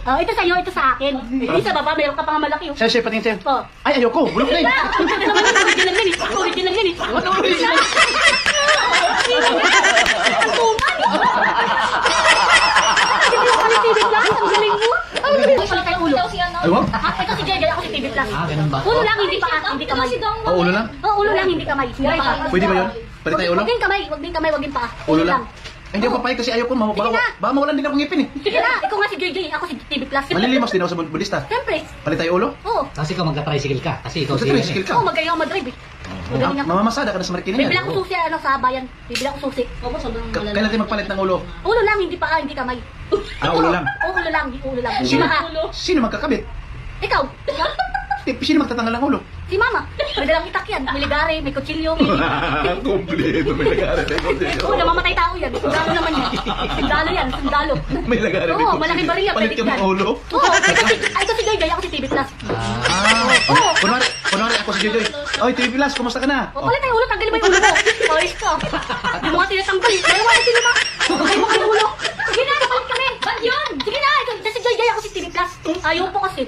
Ito sa'yo, ito sa akin. Hindi sa baba, meron ka pang malaki. Sa'yo, sa'yo, patingin sa'yo. Oh. Ay, ayoko. Bulok na yun. Ito naman yun, original yan eh. Original yan eh. Ano original? Ang tungan. Hindi mo kami TV Plus, ang galing mo. Pala tayo ulo. Ay, wag. Ito si JJ, ako si TV Plus. Ganun ba? Ulo lang, hindi kamay. Oh, ulo lang. Ulo lang, hindi kamay. Hindi paa. Pwede ba yun? Palit tayo ulo? Wag din kamay, wag din paa. Ulo lang. Ay, hindi ako papayag kasi ayoko. Sige na. Baka mawalan din ako ngipin eh. Sige na, ikaw nga si JJ, ako si TV Plus. Malilimos din ako sa budista. Siyempre. Palit tayo ulo? Oo. Kasi ikaw magka-tricycle ka. Kasi ikaw Magta-tricycle ka. Oo, magaling ako mag-drive eh. Magaling ako. Mamamasada ka na sa Marikina Bibili yan. ako susi sa bayan. Bibili ako susi. Kailan natin magpalit ng ulo? Ulo lang, hindi paa, hindi kamay. Ulo lang. Oo, ulo lang, ulo lang. Si Sino, Mama. sino magkakabit? Ikaw. Sino magtatanggal ng ulo? Si Mama. May dalang itak yan. May ligare, may kutsilyo. Kompleto, may lagari. Oo, namamatay tao yan. Sundalo naman yan. Sundalo yan, sundalo. May lagari. Oo, malaking baril yan. Palit Pwede ka ng yan. ulo? Oo, ito si JJ, ako si TV Plus. Oo. Kunwari ako si Jojoy. Oy, TV Plus, kumusta ka na? O, palit tayo ulo, tanggalin mo yung ulo mo. Ayos ka. Yung mga tinatanggal. Dalawa na sila ma. Tanggalin mo kayo ulo. Sige na, palit kami. Ba't yun? Sige na, ito si JJ, ako si TV Plus. Ayaw po kasi.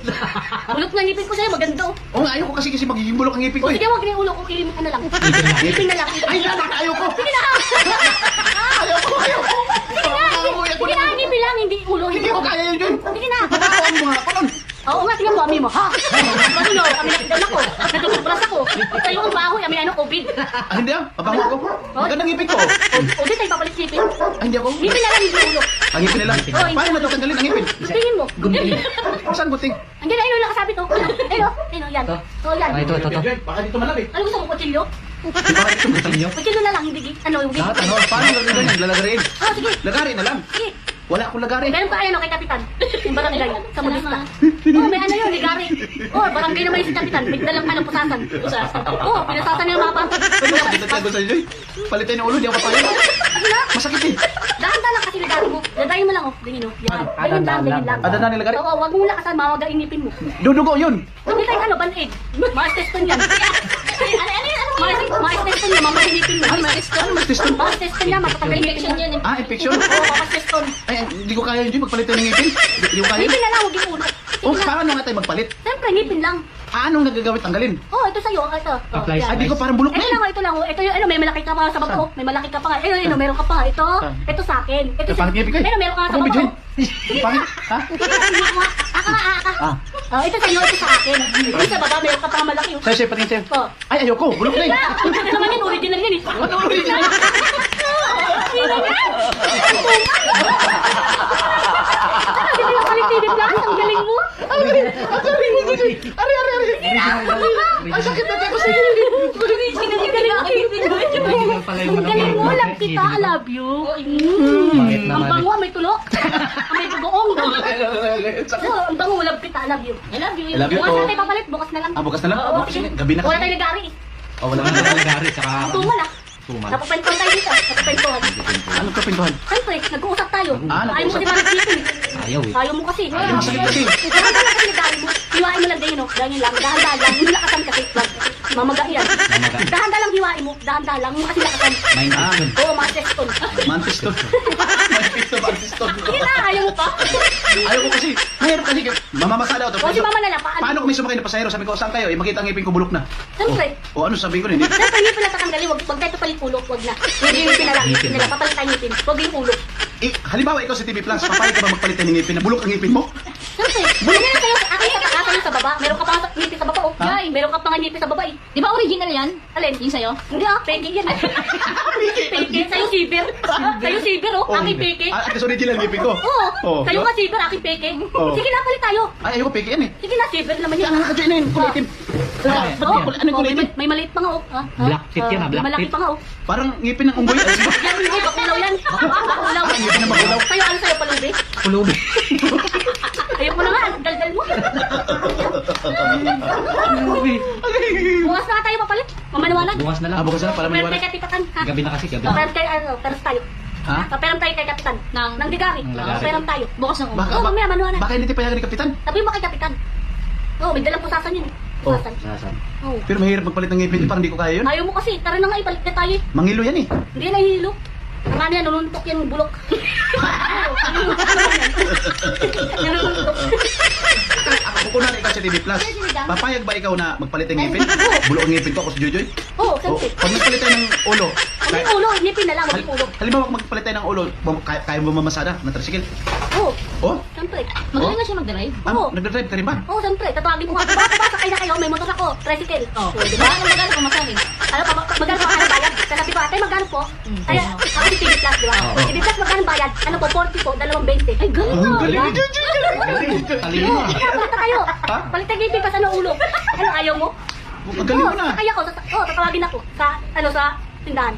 Ulot na ngipin ko sa'yo, maganda. Oo nga, ayoko kasi magiging bulok ang ngipin ko O eh. sige, wag na yung ulo ko, ilimit ka na lang. Ngipin na lang. Ay, ayoko. Sige na. Ayoko. Sige na, ngipin lang, hindi ulo. Hindi ko kaya yun yun. Sige na. Matakawang mo nga ako nun. Oo nga, tingnan mo, ami mo. Ha? Ano, kami nakidal ako. Natutubras ako. Tayo ang bahoy, ami ano, COVID. Ah, hindi ah. Mabango ako. Magandang ngipin ko. O di tayo papalit ngipin. Ay, hindi ako. Ngipin na lang, hindi ulo. Ang ngipin nila. Paano na ito tanggalin ang ngipin? Tingin mo. Saan guting? Andiyan na, ayun, nakasabit oh. Ayun, yan. O, yan. Ito. Baka dito malamig. Ano gusto mo, kutsilyo? Baka dito malamig. Kutsilyo na lang, hindi, ano, hindi. Lahat ano? Paano gagawin yan? Lalagarin. Sige. Lagari na lang. Sige. Wala akong lagari. Meron pa ano kay Kapitan. Yung barangay sa Modista. Oh, may ano yun, ligari. Oh, barangay naman yung si Kapitan. May dalang ano, pusasan. Oh, pinasasan niya yung mga panty. Pagkakita sa inyo. Palitin yung ulo, di ako papayag. Sige na. Masakit eh. Dahan-dahan lang kasi ligari mo. Dadayin mo lang oh. Dingin oh. Yan. Dingin lang, dingin lang. Ada na nilagari? Oo, wag mo lakasan, mawaga inipin mo. Dudugo yun. Sabi tayo ano, band-aid. Maas-teston yan. Maas-teston yan, mamahinipin mo. Ano mas teston? Maas-teston yan, matatanggal infection yan. Ah, infection? Oo, maas-teston. Ay, hindi ko kaya yun. Magpalit tayo ng ngipin. Hindi ko kaya yun. Ngipin na lang, huwag yung ulo. Oh, paano nga tayo magpalit? Siyempre, ngipin lang. Anong nagagawit tanggalin? Oh, ito sa'yo. Ito. Oh, Apply yan. Ay, di ko parang bulok na Ito yun. lang, ito lang. Ito yung, ano, may malaki ka pa sa baba ko. May malaki ka pa nga. Ito, meron ka pa. Ito, ito sa akin. Ito Ay, pangit ngipin ko eh. Ito, meron ka nga sa Ako, baba ko. Bidyan. Pangit? Ha? Ito sa'yo, ito sa akin. Ito sa baba, meron ka pa nga malaki. Sa'yo, sa'yo, patingin sa'yo. Oh. Ay, ayoko. Bulok na yun. Ito naman yun, original yan eh. Ano original? Sino yan? Hindi mo kalit TV Plus, ang galing mo. Ang galing mo, Jojoy. Ari. Ay, sakit na ako sa'yo. Original, ang galing mo. Original pala yung Ang galing mo, love kita, I love you. Pangit Ang naman. bango, may tulok. May bugoong. Sakit. Oh, ang bango, love kita, I love you. I love you. I love you Bukas too. na tayo papalit, bukas na lang. Ah, bukas na lang? Oo, Bukas na lang. Gabi na Wala kasi. tayo nagari. Oh, wala Ang na. nalagari, tsaka Ang tumal ah. tumal. Napapentuhan tayo dito. Napapentuhan. Ano ka pintuhan? Siyempre, nag-uusap tayo. Ah, Ayaw mo nag-uusap. di ba nag-tipin? Ayaw eh. Ayaw mo kasi. Ay, masakit kasi. Dahan-dahan lang kasi nagari mo. Hiwain mo lang ganyan oh. Ganyan lang. Dahan-dahan lang. Hindi lakasan kasi. Mamaga yan. Mamaga. Dahan-dahan lang hiwain mo. Dahan-dahan lang. Hindi kasi lakasan. Mind action. Oo, mga teston. Mantiston. Mantiston. Hindi na, ayaw mo pa. Ayaw ko kasi. Mahirap kasi. Mamamasada ako. O si mama na lang. Paano kung may sumakay na pasahero? Sabi ko, saan kayo? Makita ang ngipin ko bulok na. Siyempre. O ano sabi ko na, hindi. Siyempre, ngipin lang tatanggalin. Wag tayo palit ulo. Wag na. Ngipin na lang. Ngipin na lang. Papalit tayo ngipin. Wag yung ulo. Halimbawa ikaw si TV Plus, papayag ka ba magpalit ng ngipin na bulok ang ngipin mo? Siyempre. Bulong na sa'yo. Akin sa baba. Meron ka pa nga ngipin sa baba oh. Ha? Yay, meron ka pa nga ngipin sa baba eh. Di ba original yan? Alin? Yung sa'yo? Hindi ah, peke yan. Peke. Sa'yo silver. Sa'yo silver oh. Aking peke. Ah, at least original ngipin ko. Oo. Oh, Sa'yo diba? nga silver, aking peke. Oh. Sige na, palit tayo. Ay, ayoko peke yan eh. Sige na, silver naman yan. Ano nakadyo na yun? Kulay itim. Oo. Anong kulay itim? May maliit pa nga oh. Ah, ah. Black tip yan, ah, May black malaki tip. pa nga oh. Parang ngipin ng unggoy. Yan, hindi, bakulaw yan. Bakulaw. Ah, ngipin na bakulaw. Sa'yo, ano sa'yo, palubi? Pulubi. Ayoko na nga, daldal mo. Bukas na nga tayo papalit. Mamaliwanag. Bukas na lang. Ah, bukas na para Pero maliwanag. kay Kapitan, ha? Gabi na kasi, gabi. Paperam kay, ano, peras tayo. Ha? Paperam tayo kay Kapitan. Nang digari. Ng lagari. Paperam tayo. Bukas ng Baka, Oo, mamaya, manuwanan. baka hindi payagan ni Kapitan. Sabi mo kay Kapitan. Oo, may dalang pusasan yun. Oh. Pusasan. Sasan. Oo. Pero mahirap magpalit ng ngipin. Parang hindi ko kaya yun. Ayaw mo kasi, tara na nga, ibalik na tayo eh. Mangilo yan eh. Hindi na hihilo. Ang ano yan, nununtok yan, bulok. Oo, nununtok naman yan. Naluluntok. Ako kunwari ikaw sa TV Plus. Papayag ba ikaw na magpalit ng ngipin? Bulo ang ngipin ko ako si Jojoy. Oo, O, siyempre. pag magpalit tayo ng ulo, Ang may ulo, nipin na lang, hal- may ulo. halimbawa kung magpalit tayo ng ulo, kaya mo mamasada ng tricycle. Oo, Oh? siyempre. Magaling na siya mag-drive. Oo. Nagdadrive ka rin ba? Oo, siyempre. Tatawagin ko nga. Baka sakay na kayo, may motor ako, tricycle. Oh, Oo, di diba? ba? Ano magkano kung masahin? Ano pa, magkano pa kayo bayad? Sabi ko, ate, magkano po? Ay, ako si TV Plus, di ba? Oo. TV Plus, magkano bayad? Ano po, 40 po, 2.20. Ay, galing Ang na. galing diba? ni Jojoy! Galing. Talino Oo, ah. palita kayo. Ha? Palita ngipin pa sa ulo. Ano, ayaw mo? Ang galing mo na. Sakay ako, tatawagin ako sa tindahan.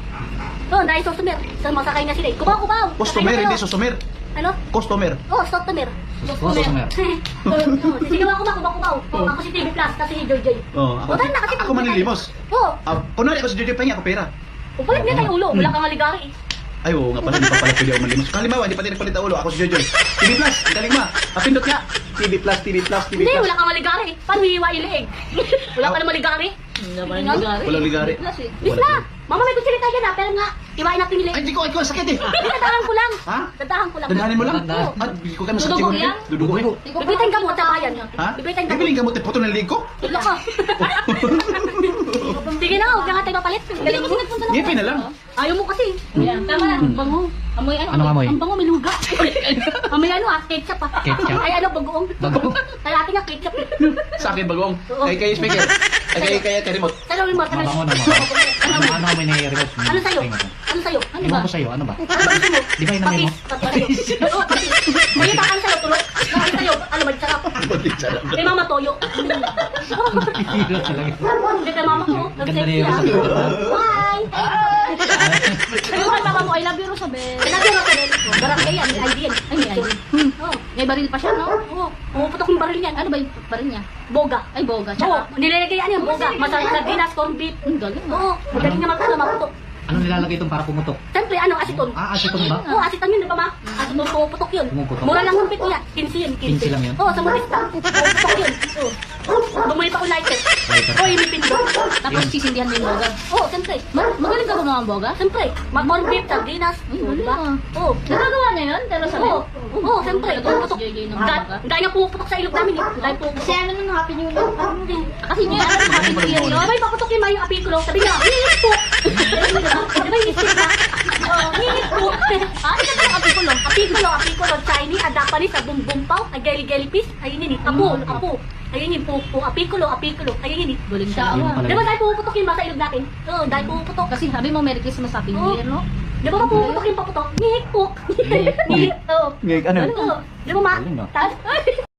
Oo, dahil customer. Sa masakay na sila. Kubaw. Customer, Sakay na hindi kayo. customer. Ano? Customer. Oo, customer. Customer. Sisigaw ako ba, kubaw. Oo, ako si TV Plus, kasi si Joy. Oh, O, tara na, kasi ako manlilimos. Oo. Kunwari ako si Jojoy, pahinga ako pera. Upalit niya tayo ulo, wala kang maligari. Ay, oo nga pala, hindi pa pala pwede ako manlimos. Halimbawa, hindi pa tayo nagpalit ang ulo. Ako si Jojoy. TV Plus, ang galing mo. Papindot nga. TV Plus, TV Plus, TV Hindi, Plus. wala kang maligari. Paano hihiwa yung leeg? Wala ka na maligari? Hindi naman nagari. Walang ligari. Plus eh. Bis na! Mama, may kutsili tayo na, pero nga, hiwain natin yung Ay, leeg. hindi ko, ikaw sakit eh. Hindi, dadahan ko lang. Ha? Dadahan ko lang. Dandahanin mo lang. Dandahan. At hindi ko kami Dudugo sakit. yan? Dudugo ko. Bibitain ka mo sa bayan. Ha? Bibitain ka mo. Bibiling gamot eh, puto ng lig ko. Ilo ka. Sige na, huwag na nga tayo mapalit. Galing mo. Ngipin na lang. Ayaw mo kasi. Ayan, tama na. Ang bango. Amoy ano? Anong amoy? Ang bango, may luga. Amoy ano ketchup ah. Ketchup. Ay ano, bagoong. Bagoong. Kaya atin nga ketchup. Sa akin, bagong. Oo. Kay speaker. Ay, kay remote. Tanawin mo, tanawin mo. Mabango na mabango. Ano may nai-remote? Ano sa'yo? Ano sa'yo? Ano ba? Ewan ko sa'yo, ano ba? Ano ba gusto mo? Di ba inamay mo? Patis. Oo, patis. May takan sa'yo, tulog. Bakit sa'yo? Ano ba, sarap. Kay mama toyo. Hiro talaga. Hindi kay mama ko. Ganda na yung Nag-sexy sagot. ah. Bye! Sabi mo kay mama mo, I love you, Rosabel. I love you, Rosabel. Barangay yan, may ID yan. Ay, may ID. Oo. May baril pa siya, no? Oo. Pumuputok yung baril niyan. Ano ba yung baril niya? Boga. Ay, boga. Oo. Tsaka, Nilalagay ano yung boga. Masarap na dinas, corned beef. ang galing. Oo. Magaling naman ka na maputok. Ano nilalagay itong para pumutok? Siyempre, ano, asiton. Aceton ba? Oo, asiton yun, di ba ma? Asiton, pumuputok yun. Pumuputok. Mura lang ng pito yan. 15 yun, 15 lang yun? Oo, sa Mutista. Pumuputok yun. Oo. Bumuli pa ko lighter. Lighter. Oo, yung may pindot. Tapos sisindihan mo yung boga. Oo, siyempre. Magaling ka ba mga boga? Siyempre, mag-corned beef, sardinas. Ay, Oo, di ba? galing Oo. Nagagawa niya yun? Pero sa Oo. Oo, siyempre. Pumuputok. JJ ng boga. Dahil nga pumuputok sa ilog namin eh. Dahil pumuputok. ano nung happy new year? Kasi niya, ano nung happy new year Di yun? ba may paputok yung mayong apikulo? Sabi niya, hihit po. Di ba hihit na? Oo, hihit po. Ah, ito yung apikulo. Apikulo, Chinese, Japanese, bumbumpaw, geli fish, ayun yun eh. Apo. Ayun yun, pupo. Apikulo. Ayun yun eh. Galing siya. Yun ah. pala. Di ba dahil pumuputok yung sa ilog natin? Oo, dahil pumuputok. Kasi sabi mo, Merry Christmas, Happy New Year, no? Di ba pumuputok yung paputok? Hihit po. Hihit. Oo. Ngik, ano? Oo. Di ba ma? Galing, no? Tapos,